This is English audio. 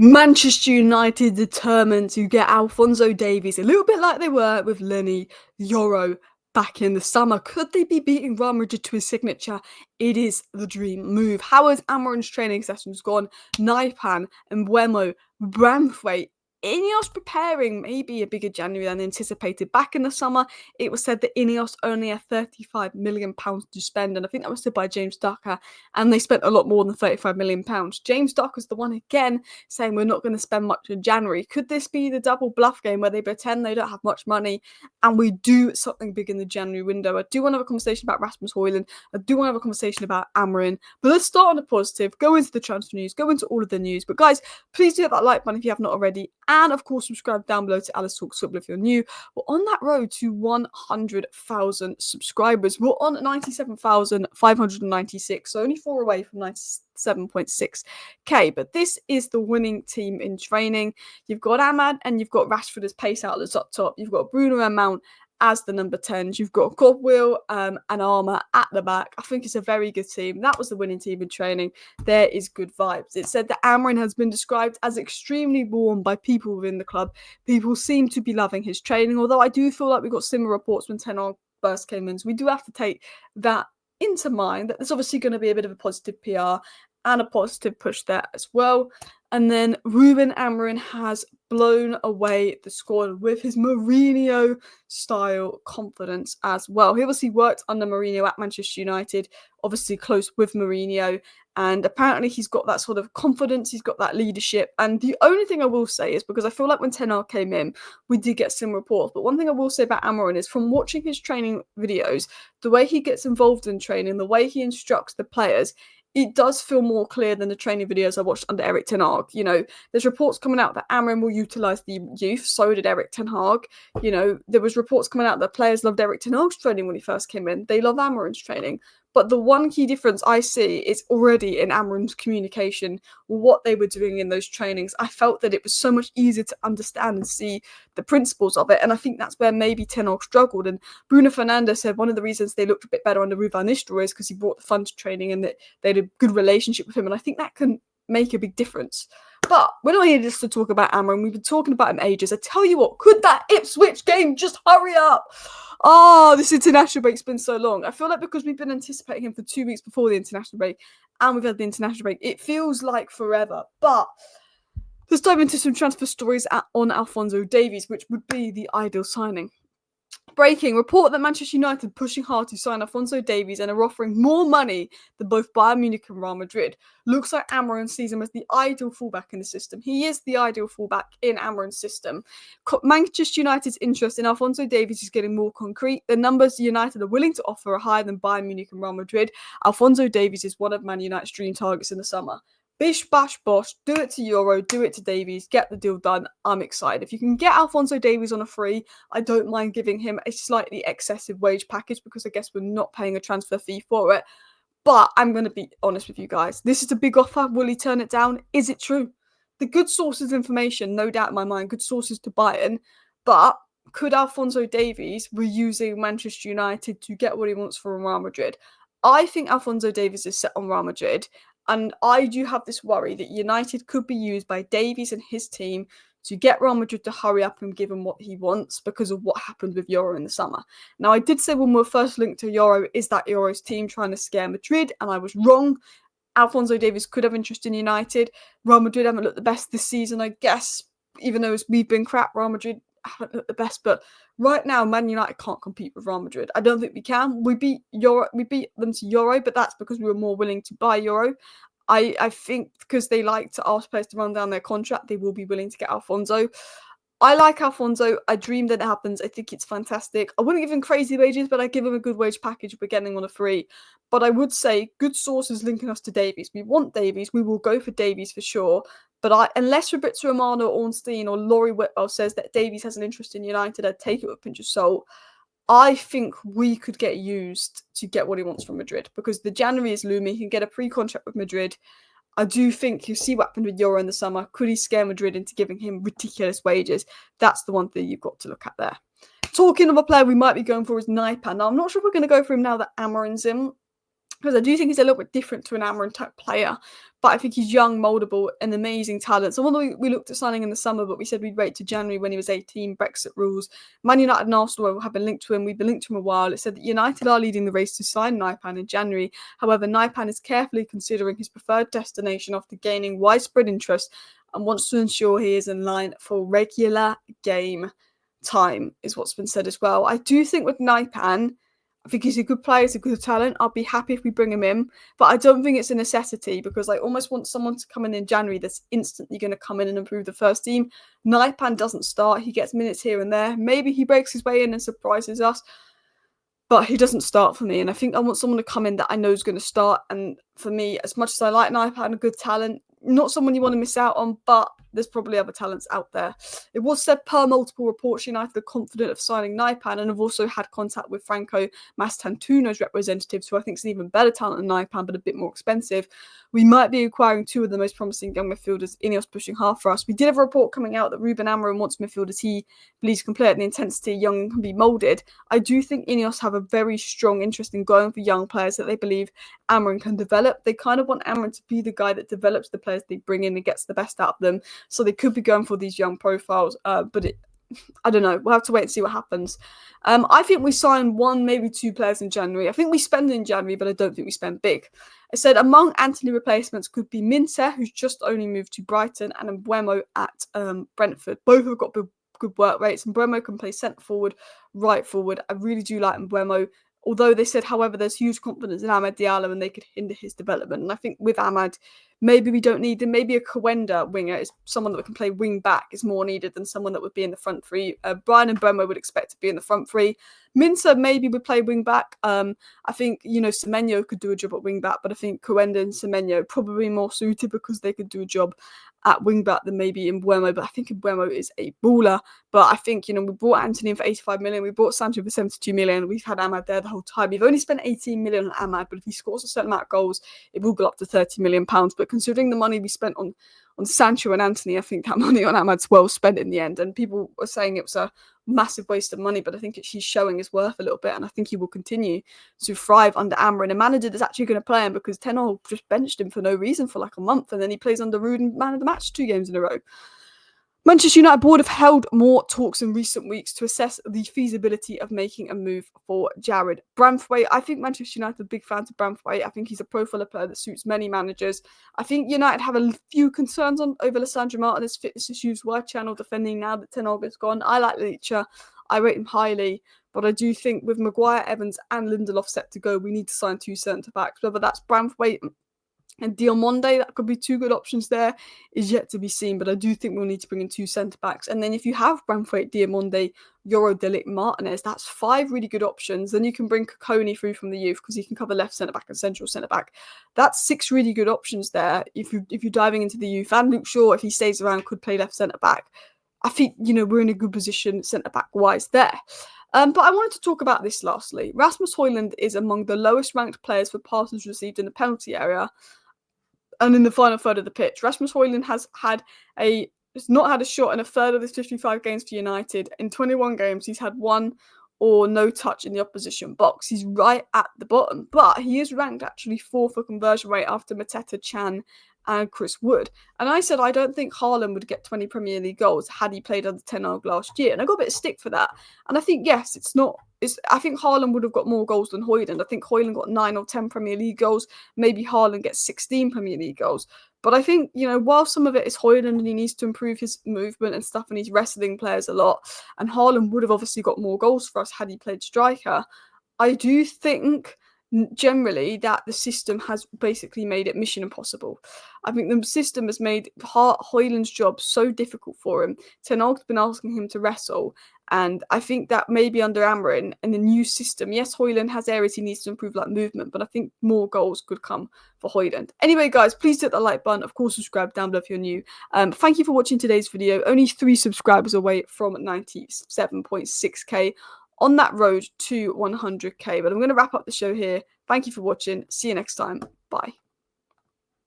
Manchester United determined to get Alphonso Davies, a little bit like they were with Lenny Yoro back in the summer. Could they be beating Real Madrid to his signature? It is the dream move. How has Amorim's training sessions gone? Nypan, Mbeumo, Branthwaite, Ineos preparing maybe a bigger January than anticipated. Back in the summer, it was said that Ineos only had £35 million to spend, and I think that was said by James Ducker, and they spent a lot more than £35 million. James Ducker's the one again saying we're not going to spend much in January. Could this be the double bluff game where they pretend they don't have much money and we do something big in the January window? I do want to have a conversation about Rasmus Hojlund. I do want to have a conversation about Amorim, but let's start on a positive, go into the transfer news, go into all of the news. But guys, please do hit that like button if you have not already, and of course subscribe down below to Alice Talks Football if you're new. We're on that road to 100,000 subscribers. We're on 97,596, so only 4 away from 97.6k. But this is the winning team in training. You've got Ahmad and you've got Rashford as pace outlets up top. You've got Bruno and Mount as the number 10s. You've got Godwill and Armour at the back. I think it's a very good team. That was the winning team in training. There is good vibes. It said that Amorim has been described as extremely warm by people within the club. People seem to be loving his training, although I do feel like we got similar reports when Ten Hag first came in. So we do have to take that into mind, that there's obviously going to be a bit of a positive PR and a positive push there as well. And then Ruben Amorim has blown away the squad with his Mourinho-style confidence as well. He obviously worked under Mourinho at Manchester United, obviously close with Mourinho, and apparently he's got that sort of confidence, he's got that leadership. And the only thing I will say is, because I feel like when Ten Hag came in, we did get some reports, but one thing I will say about Amorim is, from watching his training videos, the way he gets involved in training, the way he instructs the players, it does feel more clear than the training videos I watched under Erik Ten Hag. You know, there's reports coming out that Amorim will utilise the youth, so did Erik Ten Hag. You know, there was reports coming out that players loved Erik Ten Hag's training when he first came in. They love Amorim's training. But the one key difference I see is already in Amorim's communication, what they were doing in those trainings. I felt that it was so much easier to understand and see the principles of it. And I think that's where maybe Ten Hag struggled. And Bruno Fernandes said one of the reasons they looked a bit better under Ruben Amorim is because he brought the fun to training and that they had a good relationship with him. And I think that can make a big difference. But we're not here just to talk about Amorim. We've been talking about him ages. I tell you what, could that Ipswich game just hurry up? Oh, this international break's been so long. I feel like because we've been anticipating him for 2 weeks before the international break and we've had the international break, it feels like forever. But let's dive into some transfer stories on Alphonso Davies, which would be the ideal signing. Breaking report that Manchester United pushing hard to sign Alphonso Davies and are offering more money than both Bayern Munich and Real Madrid. Looks like Amorim sees him as the ideal fullback in the system. He is the ideal fullback in Amorim's system. Manchester United's interest in Alphonso Davies is getting more concrete. The numbers United are willing to offer are higher than Bayern Munich and Real Madrid. Alphonso Davies is one of Man United's dream targets in the summer. Bish, bash, bosh, do it to Euro, do it to Davies, get the deal done. I'm excited. If you can get Alphonso Davies on a free, I don't mind giving him a slightly excessive wage package, because I guess we're not paying a transfer fee for it. But I'm going to be honest with you guys. This is a big offer. Will he turn it down? Is it true? The good sources of information, no doubt in my mind, good sources to Bayern. But could Alphonso Davies be using Manchester United to get what he wants from Real Madrid? I think Alphonso Davies is set on Real Madrid. And I do have this worry that United could be used by Davies and his team to get Real Madrid to hurry up and give him what he wants because of what happened with Euro in the summer. Now, I did say when we were first linked to Euro, is that Euro's team trying to scare Madrid? And I was wrong. Alphonso Davies could have interest in United. Real Madrid haven't looked the best this season, I guess. Even though we've been crap, Real Madrid haven't looked the best. But right now, Man United can't compete with Real Madrid. I don't think we can. We beat them to Euro, but that's because we were more willing to buy Euro. I think because they like to ask players to run down their contract, they will be willing to get Alphonso. I like Alphonso. I dream that it happens. I think it's fantastic. I wouldn't give him crazy wages, but I'd give him a good wage package. We're getting on a free. But I would say good sources linking us to Davies. We want Davies. We will go for Davies for sure. But unless Fabrizio Romano, Ornstein or Laurie Whitwell says that Davies has an interest in United, I'd take it with a pinch of salt. I think we could get used to get what he wants from Madrid, because the January is looming. He can get a pre-contract with Madrid. I do think you see what happened with Euro in the summer. Could he scare Madrid into giving him ridiculous wages? That's the one thing you've got to look at there. Talking of a player we might be going for is Nypan. Now, I'm not sure if we're going to go for him now that Amorim's in. because I do think he's a little bit different to an Amorim type player, but I think he's young, mouldable, and amazing talent. Someone we looked at signing in the summer, but we said we'd wait to January when he was 18, Brexit rules. Man United and Arsenal have been linked to him. We've been linked to him a while. It said that United are leading the race to sign Nypan in January. However, Nypan is carefully considering his preferred destination after gaining widespread interest and wants to ensure he is in line for regular game time, is what's been said as well. I do think with Nypan, I think he's a good player, he's a good talent. I'll be happy if we bring him in, but I don't think it's a necessity because I almost want someone to come in January that's instantly going to come in and improve the first team. Nypan doesn't start, he gets minutes here and there. Maybe he breaks his way in and surprises us, but he doesn't start for me. And I think I want someone to come in that I know is going to start. And for me, as much as I like Nypan and a good talent, not someone you want to miss out on, but there's probably other talents out there. It was said per multiple reports, United are confident of signing Nypan and have also had contact with Franco Mastantuono's representatives, who I think is an even better talent than Nypan, but a bit more expensive. We might be acquiring two of the most promising young midfielders, Ineos pushing hard for us. We did have a report coming out that Ruben Amorim wants midfielders he believes can play at the intensity young and can be moulded. I do think Ineos have a very strong interest in going for young players that they believe Amorim can develop. They kind of want Amorim to be the guy that develops the players they bring in and gets the best out of them. So they could be going for these young profiles, but I don't know. We'll have to wait and see what happens. I think we sign one, maybe two players in January. I think we spend in January, but I don't think we spend big. I said among Anthony replacements could be Minteh, who's just only moved to Brighton, and Mbeumo at Brentford. Both have got good work rates, and Mbeumo can play centre forward, right forward. I really do like Mbeumo. Although they said, however, there's huge confidence in Amad Diallo and they could hinder his development. And I think with Amad, maybe we don't need him. Maybe a Kawenda winger is someone that can play wing back is more needed than someone that would be in the front three. Brian and Mbeumo would expect to be in the front three. Minteh maybe would play wing back. I think, Semenyo could do a job at wing back, but I think Kawenda and Semenyo probably more suited because they could do a job at wing back than maybe Mbeumo. But I think Mbeumo is a baller. But I think, we bought Anthony in for 85 million. We bought Sancho for 72 million. We've had Amad there the whole time. We've only spent 18 million on Amad, but if he scores a certain amount of goals, it will go up to 30 million pounds. But considering the money we spent on Sancho and Anthony, I think that money on Amad's well spent in the end. And people were saying it was a massive waste of money, but I think he's showing his worth a little bit, and I think he will continue to thrive under Amorim, a manager that's actually going to play him, because Ten Hag just benched him for no reason for like a month, and then he plays under Ruben man of the match 2 games in a row. Manchester United board have held more talks in recent weeks to assess the feasibility of making a move for Jared Branthwaite. I think Manchester United are big fans of Branthwaite. I think he's a profile player that suits many managers. I think United have a few concerns over Lissandro Martinez's fitness issues. Wide channel defending now that Ten Hag is gone. I like Leitcher. I rate him highly. But I do think with Maguire, Evans and Lindelof set to go, we need to sign 2 centre-backs. Whether that's Branthwaite and Diamonde, that could be 2 good options there, is yet to be seen. But I do think we'll need to bring in 2 centre-backs. And then if you have Branthwaite, Diamonde, Yoro, Delic, Martinez, that's 5 really good options. Then you can bring Kokoni through from the youth because he can cover left centre-back and central centre-back. That's 6 really good options there if you're diving into the youth. And Luke Shaw, if he stays around, could play left centre-back. I think, we're in a good position centre-back-wise there. But I wanted to talk about this lastly. Rasmus Hojlund is among the lowest ranked players for passes received in the penalty area and in the final third of the pitch. Rasmus Hojlund has not had a shot in a third of his 55 games for United. In 21 games, he's had 1 or no touch in the opposition box. He's right at the bottom, but he is ranked actually 4th for conversion rate after Mateta, Chan and Chris Wood. And I said I don't think Haaland would get 20 Premier League goals had he played under Ten Hag last year. And I got a bit of stick for that. And I think, yes, I think Haaland would have got more goals than Hojlund. I think Hojlund got 9 or 10 Premier League goals. Maybe Haaland gets 16 Premier League goals. But I think, while some of it is Hojlund and he needs to improve his movement and stuff and he's wrestling players a lot, and Haaland would have obviously got more goals for us had he played striker, I do think generally that the system has basically made it mission impossible. I think the system has made Hojlund's job so difficult for him. Ten Hag's been asking him to wrestle, and I think that maybe under Amorim and the new system, yes, Hojlund has areas he needs to improve like movement, but I think more goals could come for Hojlund. Anyway, guys, please hit the like button. Of course, subscribe down below if you're new. Thank you for watching today's video. Only 3 subscribers away from 97.6k. on that road to 100k. But I'm going to wrap up the show here. Thank you for watching. See you next time. Bye.